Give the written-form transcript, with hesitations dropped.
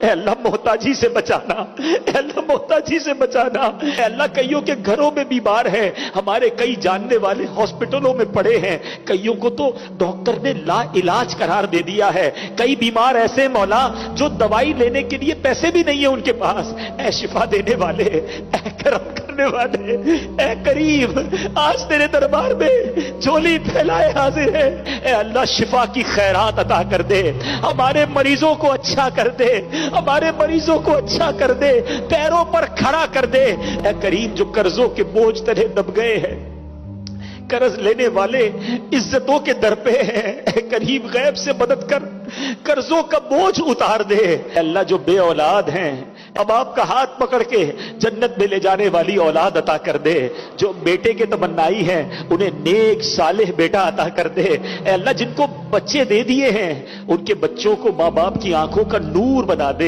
اے اللہ محتاجی سے بچانا، اے اللہ محتاجی سے بچانا، اے اللہ کئیوں کے گھروں میں بیمار ہیں، ہمارے کئی جاننے والے ہاسپٹلوں میں پڑے ہیں، کئیوں کو تو ڈاکٹر نے لا علاج قرار دے دیا ہے، کئی بیمار ایسے مولا جو دوائی لینے کے لیے پیسے بھی نہیں ہیں ان کے پاس، اے شفا دینے والے، اے کرم کرنے والے، اے کریم، آج تیرے دربار میں جھولی پھیلائے حاضر ہے، اے اللہ شفا کی خیرات عطا کر دے، ہمارے مریضوں کو اچھا کر دے، ہمارے مریضوں کو اچھا کر دے، پیروں پر کھڑا کر دے، اے کریم جو قرضوں کے بوجھ تلے دب گئے ہیں، قرض لینے والے عزتوں کے در پہ ہیں، اے کریم غیب سے مدد کر، قرضوں کا بوجھ اتار دے، اے اللہ جو بے اولاد ہیں اب آپ کا ہاتھ پکڑ کے جنت میں لے جانے والی اولاد عطا کر دے، جو بیٹے کے تمنائی ہیں انہیں نیک صالح بیٹا عطا کر دے، اے اللہ جن کو بچے دے دیے ہیں ان کے بچوں کو ماں باپ کی آنکھوں کا نور بنا دے۔